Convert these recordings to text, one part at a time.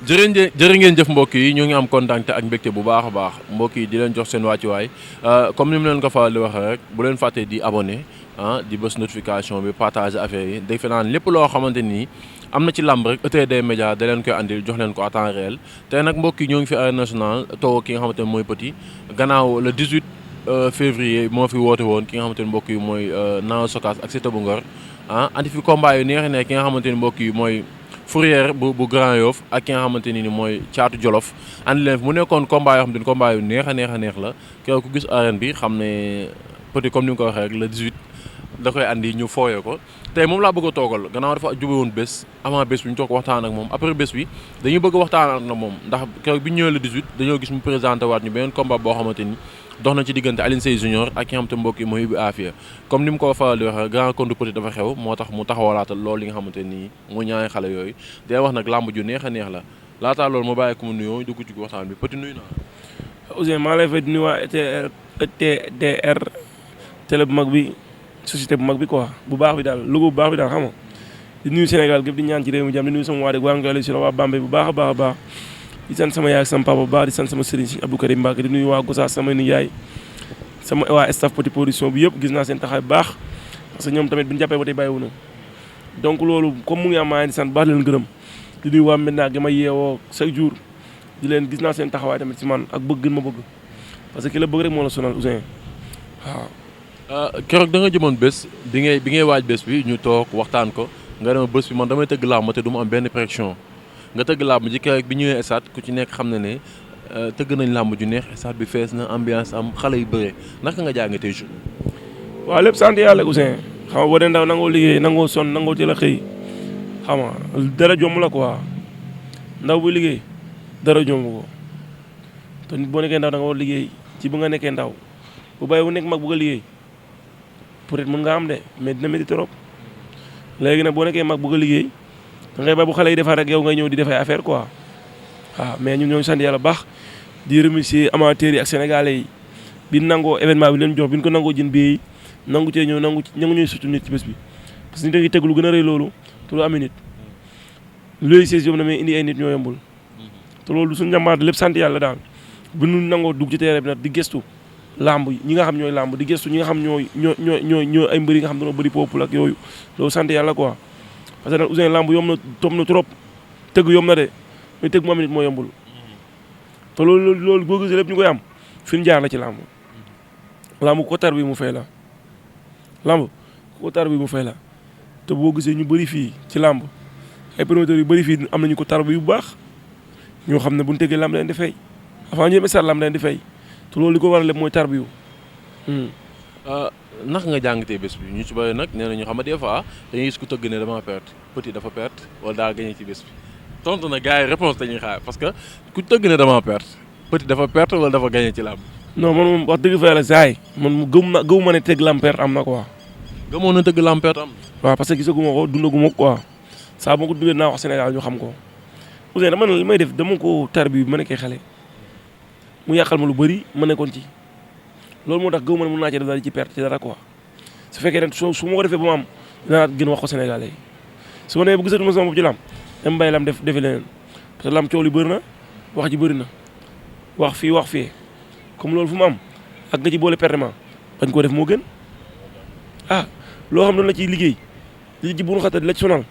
jërë ngeen jëf mbokk yi ñu ngi am kontaan ak mbégte bu baax a baax mbokk yi di leen jox seen wàccuwaay comme ni mu leen ko faral di waxee rek bu leen fàttee di abonné di bës notification bi partager affaire yi defe naa lépp loo xamante ni am na ci làmb rek ETD Média da leen koy andil jox leen ko à temps réel tey nag mbokk yi ñoo ngi fi arène nationale toog ki nga xamante ne mooy Petit gannaaw le 18 février moo fi woote woon ki nga xamante ne mbokk yi mooy Naaw Sokaas ak Siteu bu Ngor andi fi combat yu neex ne ki nga xamante ni mbokk yi mooy Fourrière bu Grand Yoff ak ki nga xamante ni mooy Caatu Jolof andi leen fi mu nekkoon combat yoo xamante ni combat yu neex a neex la keroog ku gis arène bi xam ne Petit comme ni nga ko waxee rek le 18 da koy andi ñu fooyee ko tey moom laa bëgg a toogal gannaaw dafa jube woon bés avant bés bi ñu toog waxtaan ak moom après bés bi dañuy bëgg a waxtaan ak moom ndax keroog bi ñu ñëwee le 18 dañoo gis mu présenté waat ñu beneen combat boo xamante ni dox na ci diggante Alioune Seye Junior ak ki nga xamante mbokk yi mooy Ibu Afia comme ni mu ko faral di waxee grand contre Petit dafa xew moo tax mu taxawalaatal loolu li nga xamante nii mu ñaari xale yooyu day wax nag làmb ju neex a neex la laataa loolu ma bàyyi ko mu nuyoo dugg ci waxtaan bi Petit nuyu naa Ousseyn maa lay fay di nuyu waa ETDR télé bu mag bi société bu mag bi quoi bu baax bi daal logo bu baax bi daal xam nga di nuyu Sénégal gépp di ñaan ci réew mi jàmm di nuyu sama waa dëkk waa Ngale si la waa Bambey bu baax a baax a baax di sant sama yaay ak sama papa bu baax di sant sama sëriñ si Abdou Karim Mbacke di nuyu waa Gossas sama nijaay sama waa staff Petit production bi yëpp gis naa seen taxawaay bu baax parce que ñoom tamit bi ñu jàppee ba tey bàyyiwuñu donc loolu comme mu ngi am maa di sant baax leen gërëm di nuyu waa Medina gi ma yeewoo chaque jour di leen gis naa seen taxawaay tamit si man ak bëgg ma bëgg parce que ki la bëgg rek moo la sonal Ousseyn waaw. keroog da nga jëmoon bés bi ngay waaj bés bi ñu toog waxtaan ko nga dem bés bi man damay tëgg làmb te du ma am benn pression nga tëgg làmb ji keroog bi ñëwee stade ku ci nekk xam na ne tëgg nañ làmb ju neex stade bi fees na ambiance am xale yu bëre naka nga jàngatee tey jour. waaw lépp sant yàlla Ousseyn xam nga boo dee ndaw nangoo liggéey nangoo sonn nangoo teel a xëy xam nga dara jomb la quoi ndaw bu liggéey dara jomb ko te nit boo nekkee ndaw da nga war liggéey ci bu nga nekkee ndaw bu bàyyi bu nekk mag bu nga liggéey peut-être mën nga am de mais dina métti trop léegi nag boo nekkee mag bu nga liggéey da ngay bàyyi bu xale yi defar rek yow ngay ñëw di defay affaire quoi waaw mais ñun ñoo ngi sant yàlla baax di remercier amateurs yi ak sénégalais yi bi nangoo événement bi leen jox bi ñu ko nangoo jën bii nangu cee ñëw nangu ñuy sutu nit ci bés bi parce que nit da ngay teg lu gën a rëy loolu te lu amee nit loolu sees yom na mais indi ay nit ñoo yombul te loolu suñu njàmbaat lépp sant yàlla daal bu ñu nangoo dugg ci terrain bi nag di gëstu lamb ñi nga xam ñooy lamb di gëstu ñi nga xam ñooy ay mbër yi nga xam dañoo bëri peuple ak yooyu loolu sant yàlla quoi parce que nag Ousseyn lamb yomb na tom na trop tëgg yomb na de mais tëgg mu am nit moo yombul te loolu boo gisee lépp ñu koy am fi ñu jaar la ci lamb ko tar bi mu fay la lamb ko tar bi mu fay la te boo gisee ñu bëri fii ci lamb ay promoteurs yu bëri fii am nañu ko tar bi bu baax ñoo xam ne bu ñu tëggee lamb leen di fay avant ñu sar lamb leen di fay te loolu li ko waral lépp mooy tarbiyu. naka nga jàngatee bés bi ñu ci bëri nag nee nañu xam nga des fois dañuy gis ku tëgg ne dama perte Petit dafa perte wala daa gagné ci bés bi tontu na gars yi réponse dañuy xaar parce que ku tëgg ne dama perte Petit dafa perte wala dafa gagné ci làmb. non man moom wax dëgg fa yàlla saa yi man gëmu ma ne tëgg lamb perte am na quoi. gëmoon na tëgg làmb perte am. waaw parce que gisaguma ko dundaguma ko quoi saa boo ko dundee naa wax Sénégal ñu xam ko Ousseyn dama ne li may def dama ko tarbiyu bi ma nekkee xale. mu yàqal ma lu bëri ma nekkoon ci loolu moo tax gëw ma ne mën naa ci def dara ci perte ci dara quoi su fekkee ne su ma ko defee ba mu am dinaa gën wax ko Sénégalais yi su ma nee bu gisatuma sama bopp ci lam dem bàyyi lam defi leneen parce que lam coow li bëri na wax ji bëri na wax fii wax fii comme loolu fu mu am ak nga ci boole pertement bañ koo def moo gën loo xam ne la ciy liggéey li ci bunu xata di la ci sonal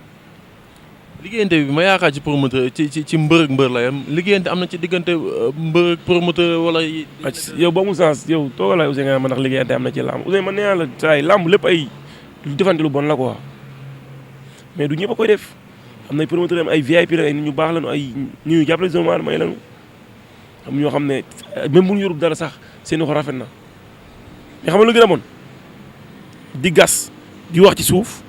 liggéeyante bi ma yaakaar ci promoteur ci mbër ak mbër la yam liggéeyante am na ci diggante mbër ak promoteur wala. yow ba mu sens yow toogalaay Ousseyn nga ma ndax liggéeyante am na ci làmb Ousseyn man nee naa la saa yi làmb lépp ay defante lu bon la quoi mais du ñëpp a koy def am na ay promoteur am ay VIP la ay nit ñu baax lañu ay ñu jàppale zone may lañu am ñoo xam ne même bu ñu yorul dara sax seen wax rafet na mais xam nga lu gën a bon di gas di wax ci suuf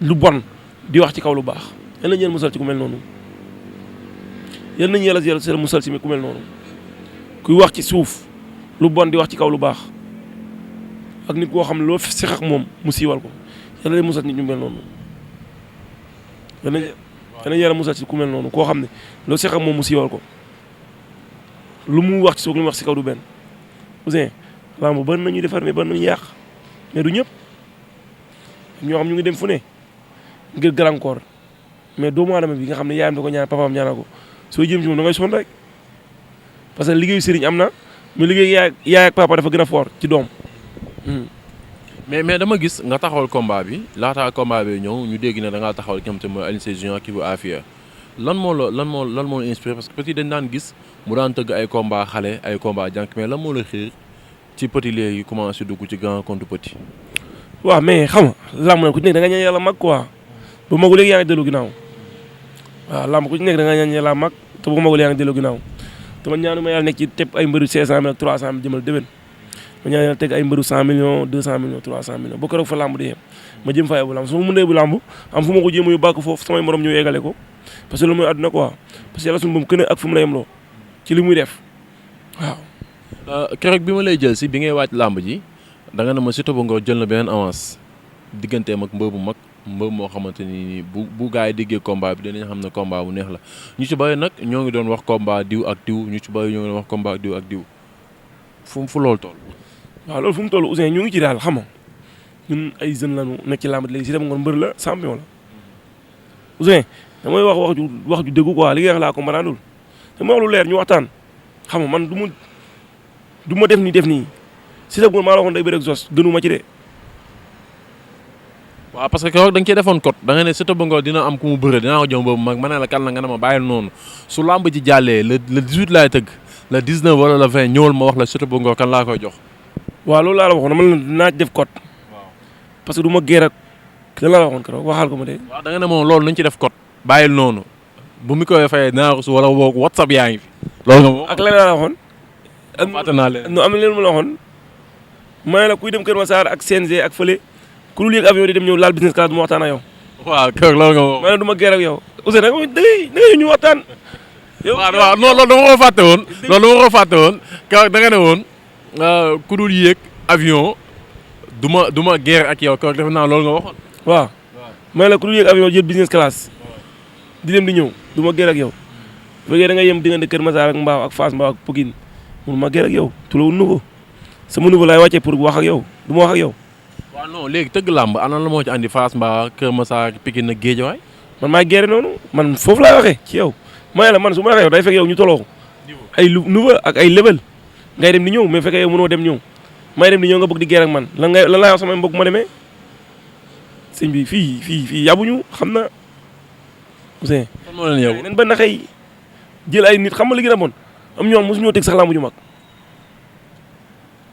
lu bon. di wax ci kaw lu baax yal nañu yàlla musal ci ku mel noonu yal nañu yàlla musal ci ku mel noonu kuy wax ci suuf lu bon di wax ci kaw lu baax ak nit koo xam ne loo seq ak moom mu siiwal ko yal nañu musal nit ñu mel noonu yal nañu yàlla musal ci ku mel noonu koo xam ne loo seq ak moom mu siiwal ko lu mu wax ci suuf lu mu wax ci kaw du benn Ousseyn lamb bari nañuy defar mais bari nañu yàq mais du ñëpp ñoo xam ñu ngi dem fu ne ngir gàllankoor mais doomu aadama bi nga xam ne yaayam da ko ñaan papaam ñaanal ko soo jëm ci moom da ngay sonn rek parce que liggéeyu sëriñ am na mais liggéey yaay ak papa dafa gën a fort ci doom. mais dama gis nga taxawal combat bi laataa combat bi ñëw ñu dégg ne da ngaa taxawal ki nga xam te mooy Alioune Sèye Junior kii bu Afia lan moo la inspiré parce que Petit dañ daan gis mu daan tëgg ay combat xale ay combat jànk mais lan moo la xiir ci Petit léegi commencé dugg ci grand contre Petit. waaw mais xam nga làmb na ku ci nekk da nga ñaan yàlla mag quoi bu magul léegi yaa ngi dellu ginnaaw waaw làmb ku ci nekk da nga ñaan yàlla mag te bu magul yaa ngi dellu ginnaaw te man ñaanu ma yàlla nekk ci teg ay mbëru 500 000 ak 300 000 jëmal déwén ma ñaan yàlla teg ay mbëru 100 millions 200 millions 300 millions ba keroog fa làmb di yem ma jëm fa bu làmb su ma mënee bu làmb am fu ma ko jéem a yóbbu foofu samay morom ñëw yeggale ko parce que loolu mooy àdduna quoi parce que yàlla suñu boom kën ak fu mu la yemloo ci li muy def waaw. keroog bi ma lay jël si bi ngay waaj làmb ji da nga ne ma Siteu bu Ngor jël na beneen avance digganteem ak mbër bu mag mbër moo xamante ni bu gaa yi déggee combat bi dinañ xam ne combat bu neex la ñu ci bëri nag ñoo ngi doon wax combat diw ak diw ñu ci bëri ñoo ngi doon wax combat diw ak diw fu loolu toll. waaw loolu fu mu toll Ouzin ñu ngi ci daal xam nga ñun ay jeunes lañu nekk ci làmb léegi Siteu bu Ngor mbër la champion la Ouzin damay wax ju dëggu quoi li nga wax laa comprendre dama wax lu leer ñu waxtaan xam nga man du ma def nii Siteu bu Ngor maa la waxoon day bëre ak Zoss gënu ma ci de. waaw parce que keroog da nga cee defoon code da nga ne Siteu bu Ngor dina am ku mu bëre dinaa ko jëm boobu mag ma ne la kan la nga ne ma bàyyil noonu su làmb ji jàllee le 18 laay tëgg le 19 wala le 20 ñëwal ma wax la Siteu bu Ngor kan laa koy jox. waaw loolu laa la waxoon dama la naa def code. waaw parce que du ma géer ak lan laa la waxoon keroog waxaal ko ma de. waaw da nga ne moom loolu nañ ci def code bàyyil noonu bu mi koy fayee dinaa ko su wala woo WhatsApp yaa ngi fi. loolu nga moom ak leneen laa la waxoon. ak fàtte naa leen. am na leen ma la waxoon ma ne la kuy dem Kër Massar ak CNG ak fële ku dul yéeg avion di dem ñëw laal business class mu waxtaan ak yow. waaw kër loolu nga wax. ma ne du ma gër ak yow Ouzin da ngay ñu waxtaan. yow waaw non loolu dama ko fàtte woon. loolu dama ko fàtte woon kaw da nga ne woon ku dul yéeg avion du ma gër ak yow kaw defe naa loolu nga waxoon. waaw ma ne la ku dul yéeg avion jël business class di dem di ñëw du ma gër ak yow bu fekkee da ngay yem diggante Kër Massar ak Mbao ak Fass Mbao ak Pikine mun ma gër ak yow tulawul nouveau sama nouveau laay wàccee pour wax ak yow du ma wax ak yow. waaw non léegi tëgg làmb ana la moo ci andi Fass Mbao Kër Massar Pikine ak Guédiawaye. man maay géré noonu man foofu laay waxee ci yow ma la man su ma waxee yow day fekk yow ñu toloo ay nouveau ak ay level ngay dem di ñëw mais fekkee yow mënoo dem ñëw may dem di ñëw nga bëgg di géré ak man lan laay wax sama mbokk ma demee sëñ bi fii yabuñu xam na Ouzin. kon moo leen yow nen ba naxey jël ay nit xam nga li gën a bon am ñoom mosu ñoo teg sax làmb ju mag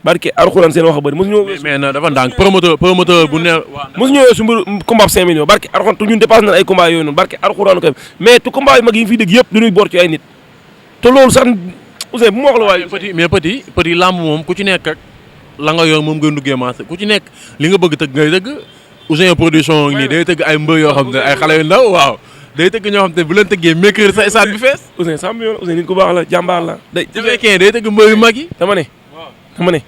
barke Alxuraan seen wax a bëri mosu ñoo. mais na dafa ndànk promoteur bu ne. mosu ñoo su mbir combat 5 millions barke Alxuraan tu ñun dépassé na ay combat yooyu noonu barke Alxuraan ko mais tu combat yu mag yi nga fiy dégg yëpp dañuy boor ci ay nit te loolu sax Ouzin bu ma wax la waaye. mais petit làmb moom ku ci nekk ak la nga yor moom ngay duggee marché ku ci nekk li nga bëgg tëgg ngay tëgg Ouzin production nii day tëgg ay mbër yoo xam ne ay xale yu ndaw waaw day tëgg ñoo xam te bu leen tëggee mercredi sa stade bi fees. Ouzin 100 millions Ouzin nit ku baax la jàmbaar la. day tëgg mbër yu mag yi. dama ne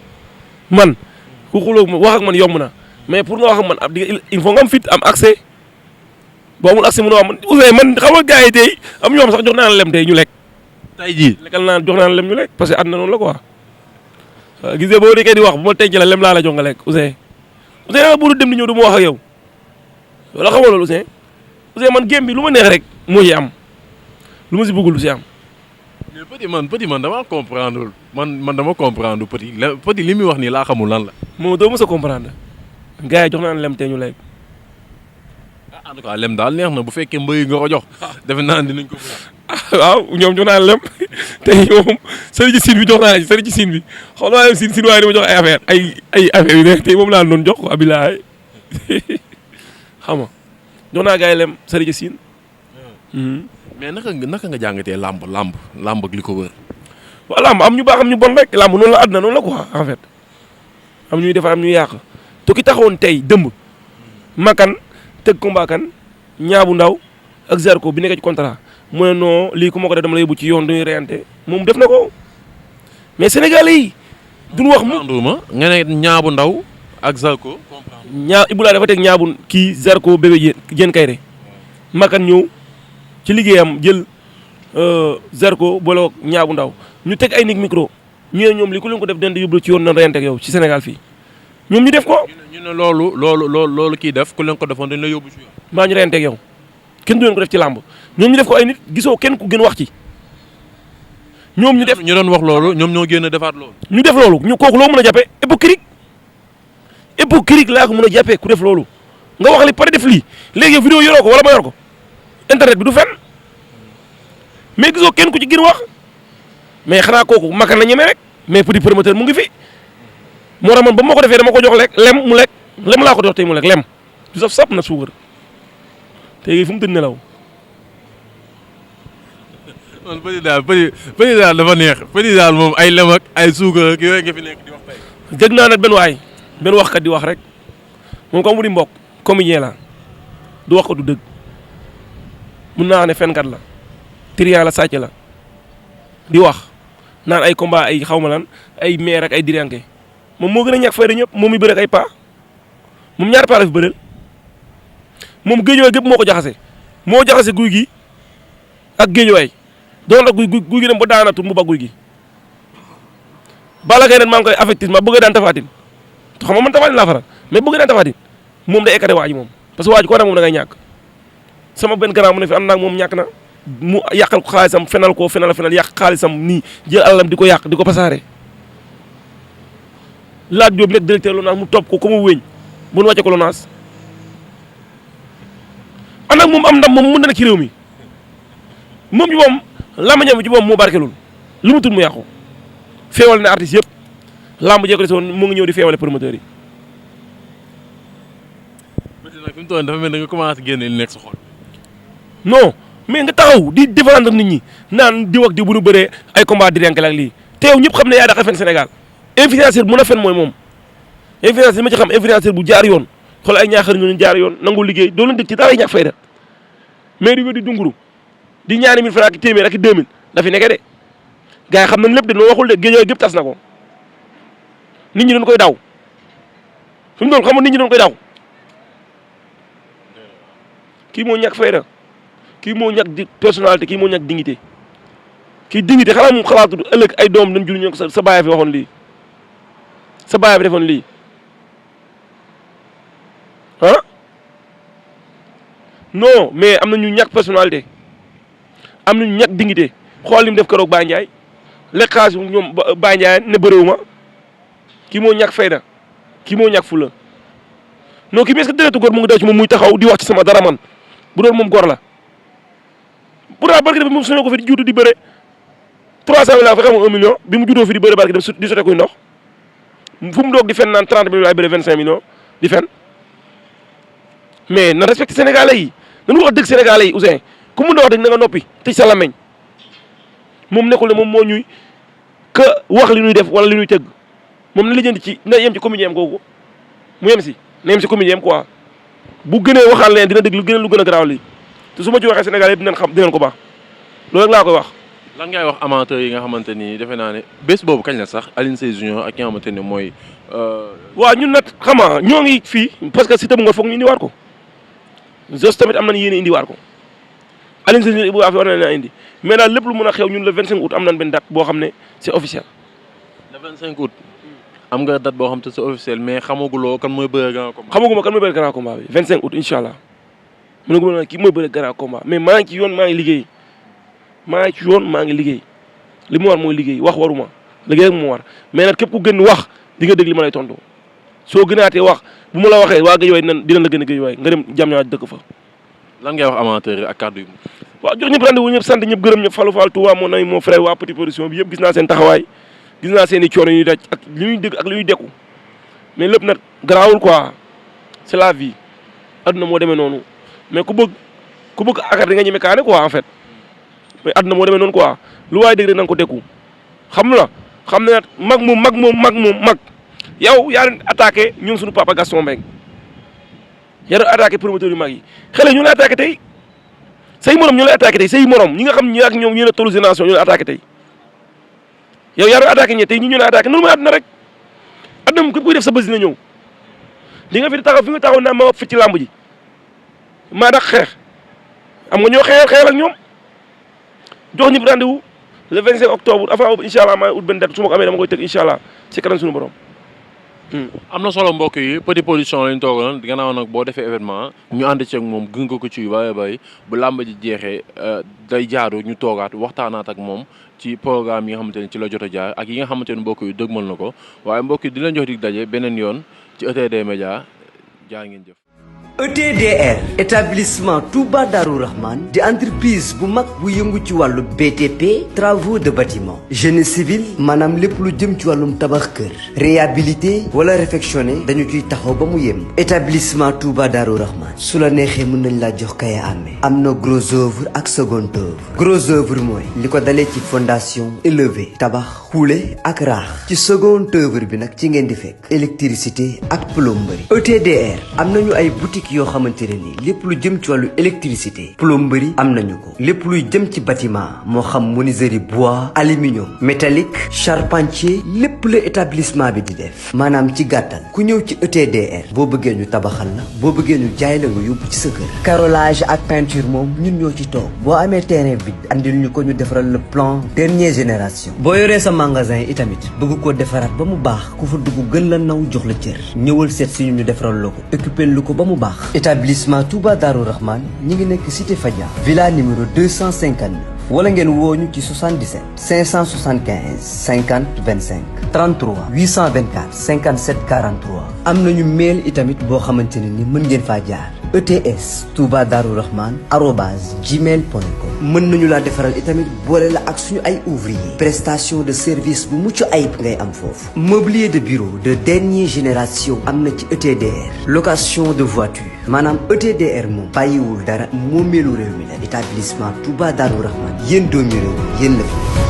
man ku xuloo wax ak man yomb na mais pour nga wax ak man il faut nga am fit am accès boo amul accès mënoo am Ouzin man xam nga gars yi tey am ñoo xam sax jox naa la lem tey ñu lekk. tey jii lekkal naa jox naa la lem ñu lekk parce que àdduna noonu la quoi waaw gis nga boo nekkee di wax bu ma tey la lem laa la jox nga lekk Ouzin da nga bëgg dem di ñëw du ma wax ak yow wala xamoo loolu Ouzin man game bi lu ma neex rek moo ci am lu ma si bëggul lu si am. mais petit man dama comprendre man dama comprendre petit li muy wax nii laa xamul lan la. moo doo mës a comprendre gars yi jox naa lem tey ñu lekk. en tout cas lem daal neex na bu fekkee mbëy nga ko jox. defe naa dinañ ko. waaw ñoom jox naa lem tey moom sëriñ siin bi jox naa la ci sëriñ siin bi xool naa leen siin waaye dama jox ay affaire yu nekk tey moom laa doon jox ko abilaay xam nga jox naa gars yi lem sëriñ siin. mais naka nga jàngatee làmb ak li ko wër. waaw làmb am ñu baax am ñu bon rek làmb noonu la àdduna noonu la quoi en fait am ñuy defar am ñuy yàq te ki taxawoon tey dëmb makan tëgg combat kan ñaabu ndaw ak Zarko bi nekk ci contrat mu ne non lii ku ma ko def dama la yóbbu ci yoon dañuy reyante moom def na ko mais Sénégalais yi duñu wax mu ma nga ne ñaabu ndaw ak Zarko. Ibulaay dafa teg ñaabu kii Zarko bébé jën kayre makan ñëw ci liggéeyam jël Zarko boole ñaabu ndaw ñu teg ay nit micro ñu ne ñoom li ku leen ko def den di yóbbu ci yoon na reyante ak yow ci Sénégal fii ñoom ñu def ko. ñu ne loolu kii def ku leen ko defoon dañ la yóbbu ci yoon. maa ñu reyante ak yow kenn du leen ko def ci làmb ñoom ñu def ko ay nit gisoo kenn ku gën wax ci ñoom ñu def ñu doon wax loolu ñoom ñoo génn defaat loolu. ñu def loolu ñu kooku loo mën a jàppee hypocrite laa ko mën a jàppee ku def loolu nga wax li pare def lii léegi yow vidéo yoroo ko wala ma yor ko internet bi du fenn mais gisoo kenn ku ci gën wax mais xanaa kooku makar na ñeme rek mais petit promoteur mu ngi fi moo tax man ba ma ko defee dama ko jox lekk lem mu lekk lem laa ko jox tey mu lekk lem du saf sap na suukar tey fu mu tëdd nelaw. man petit daal dafa neex petit daal moom ay lem ak ay suukar ak yooyu nga fi nekk di wax tey. dégg naa nag benn waxkat di wax rek moom comme mu di mbokk comédien la du wax ko du dëgg mun naa ne fenkat la trian la sàcc la di wax naan ay combat ay xaw ma lan ay maire ak ay diriyanke moom moo gën a ñàkk fayda ñëpp moom mi bëre ak ay paa moom ñaari paa la fi bëreel moom géejuwaay gépp moo ko jaxase moo jaxase guy gi ak géejuwaay doon la guy gi dem ba daanatu mu ba guy gi Balla Gaye maa ngi koy affectivement bëgg daan Tapha Tine xam nga man Tapha Tine laa faral mais bëgg daan Tapha Tine moom day écarté waa ji moom parce que waa ji koo nag moom da ngay ñàkk sama benn grand mu ne fi am naag moom ñàkk na mu yàqal ko xaalisam fenal yàq xaalisam nii jël alalam di ko yàq di ko pasaare laaj Diop nekk directeur LONASE mu topp ko comme mu wéñ bu nu wàcce ko LONASE ànd ak moom am ndam moom mën na nekk ci réew mi moom ci moom làmb bi ci moom moo barkelul lu mu tudd mu yàqu feewal na artiste yëpp làmb jee ko desoon mu ngi ñëw di feewale promoteurs yi. nag fi mu toll dafa mel da nga commencé génne li nekk sa xol. non mais nga taxaw di défendre nit ñi naan di wax di bu nu bëree ay combat di renk ak lii te yow ñëpp xam ne yaa dafa fen Sénégal influenceur bu mën a fen mooy moom influenceur ma ci xam influenceur bu jaar yoon xool ay ñaaxar ñu jaar yoon nangu liggéey doo leen dëkk ci dara ay ñàkk fayda mais di wér di dunguru di ñaani 1000 francs ak téeméer ak 2000 dafi nekkee de gars yi xam nañ lépp de noo waxul de géejoo gépp tas na ko nit ñi doon koy daw fi mu doon xam nga nit ñi doon koy daw kii moo ñàkk fayda kii moo ñàkk di personnalité kii moo ñàkk dignité kii dignité xanaa moom xalaatu ëllëg ay doom dañ jur ñu ko sa baay fi waxoon lii sa baay fi defoon lii ah non mais am na ñu ñàkk personnalité am na ñu ñàkk dignité xool li mu def keroog Baye Ndiaye lekk xaalis ñoom Baye Ndiaye ne bëréewuma kii moo ñàkk fayda kii moo ñàkk fula non kii bi est-ce que deretu góor mu ngi daw ci moom muy taxaw di wax ci sama dara man bu doon moom góor la pourtant barke bi moom suñu ko fi di juutu di bëre 300 000 laa fa xam 1 million bi mu juutoo fi di bëre barke dem di sote kuy ndox fu mu doog di fen naan 30 000 laay bëre 25 millions di fen mais na respecté sénégalais yi nañu wax dëgg sénégalais yi Ouzin ku mun na wax dëgg na nga noppi tëj sa làmmeñ moom nekkul ne moom moo ñuy que wax li ñuy def wala li ñuy tëgg moom na lijjanti ci na yem ci comédien am kooku mu yem si na yem si comédien am quoi bu gënee waxaan leen dina dégg lu gën a garaaw lii te su ma ci waxee Sénégal yëpp dinañ ko baax loolu rek laa koy wax. lan ngay wax amateurs yi nga xamante ni defe naa ne bés boobu kañ la sax Alioune Sèye Junior ak ki nga xamante ne mooy. waaw ñun nag xam nga ñoo ngi fii parce que Siteu bu Ngor foog ñu indiwaat ko Zoss tamit am nañu yéene indiwaat ko Alioune Sèye Junior bu baax war na leen indi mais daal lépp lu mën a xew ñun le 25 août am nañ benn date boo xam ne c'est officiel. le 25 août. am nga date boo xam te c'est officiel mais xamaguloo kan mooy bëre grand combat. xamaguma kan mooy bëre grand combat bi 25 août incha allah mën na ko mën a kii mooy bëre grand combat mais maa ngi ci yoon maa ngi liggéey li mu war mooy liggéey wax waruma liggéey rek mu war mais nag képp ku gën wax di nga dégg li ma lay tontu soo gënaatee wax bu ma la waxee waa Guédiawaye dina la gën a Guédiawaye nga dem jam ñaa dëkk fa. lan ngay wax amateur yi ak kàddu yi. waaw jox ñëpp rendez-vous ñëpp sant ñëpp gërëm ñëpp Fallou Fall Touba mon ami mon frère waa Petit Production bi yëpp gis naa seen taxawaay gis naa seen i coono yi ñuy daj ak li ñuy dégg ak li ñuy dekku mais lépp nag garaawul quoi c'est la vie adduna moo demee noonu mais ku bëgg akar di nga ñeme kaane quoi en fait mais adduna moo demee noonu quoi lu waay dégg rek na nga ko dekku xam la xam ne nag mag yow yaa leen attaqué ñoom suñu papa Gaston Mbengue yaa doon attaqué promoteur yu mag yi xale ñu la attaqué tey say morom ñu lay attaqué tey say morom ñi nga xam ñi ak ñoom ñu ne tollu génération ñu la attaqué tey yow yaa doon attaqué ñe tey ñi ñu la attaqué noonu mooy àdduna rek àdduna moom képp kuy def sa bës dina ñëw di nga fi taxaw naa ma fi ci làmb ji maa dax xeex am nga ñoo xeexal ak ñoom jox ñëpp rendez-vous le 25 octobre avant boobu incha allah maa ut benn date su ma ko amee dama koy tëgg incha allah ci kanam suñu borom am na solo mbokk yi Petit Production lañ toogoon gannaaw nag boo defee événement ñu ànd ceeg moom gën ko ci yu bari bu làmb ji jeexee day jaaru ñu toogaat waxtaanaat ak moom ci programme yi nga xamante ne ci la jot a jaar ak yi nga xamante ne mbokk yi dëgmal na ko waaye mbokk yi di leen jox dig daje beneen yoon ci ETD Média jaa ngeen jëf. ETDR établissement Touba Darou Rahman di entreprise bu mag bu yëngu ci wàllu BTP travaux de bâtiment génie civil maanaam lépp lu jëm ci wàllum tabax kër réhabilité wala réfectionné dañu ciy taxaw ba mu yem. établissement Touba Darou Rahman su la neexee mën nañ laa jox kaya amee am na gros œuvre ak second œuvre gros œuvre mooy li ko dalee ci fondation élevé tabax xuule ak raax ci second œuvre bi nag ci ngeen di fekk électricité ak plomberie. ETDR am nañu ay boutique yoo xamante ne nii lépp lu jëm ci wàllu électricité plomberie am nañu ko lépp luy jëm ci bâtiment moo xam menuiserie bois aluminium métallique charpentier lépp la établissement bi di def maanaam ci gàttal ku ñëw ci ETDR boo bëggee ñu tabaxal la boo bëggee ñu jaay la nga yóbbu ci sa kër. carrelage ak peinture moom ñun ñoo ci toog boo amee terrain vide andil ñu ko ñu defaral le plan dernière génération. boo yoree sa magasin itamit bëgg koo defaraat ba mu baax ku fa dugg gën la naw jox la cër ñëwal seet si ñu defaral la ko occupé lu ko ba mu baax. établissement Touba Darou Rahman ñi ngi nekk cité Fadia villa numéro 259 wala ngeen wooñu ci 77 575 50 25 33 824 57 43 am nañu mail itamit boo xamante ne ni mën ngeen faa jaar ETS Touba Darou Rahman @gmail.com mën nañu laa defaral itamit boole la ak suñu ay ouvrier prestation de service bu mucc ayib ngay am foofu mobilier de bureau de dernière génération am na ci ETDR location de voiture maanaam ETDR moom bàyyiwul dara moomeelu réew mi la établissement Touba Darou Rahman yéen doomi réew yéen la fi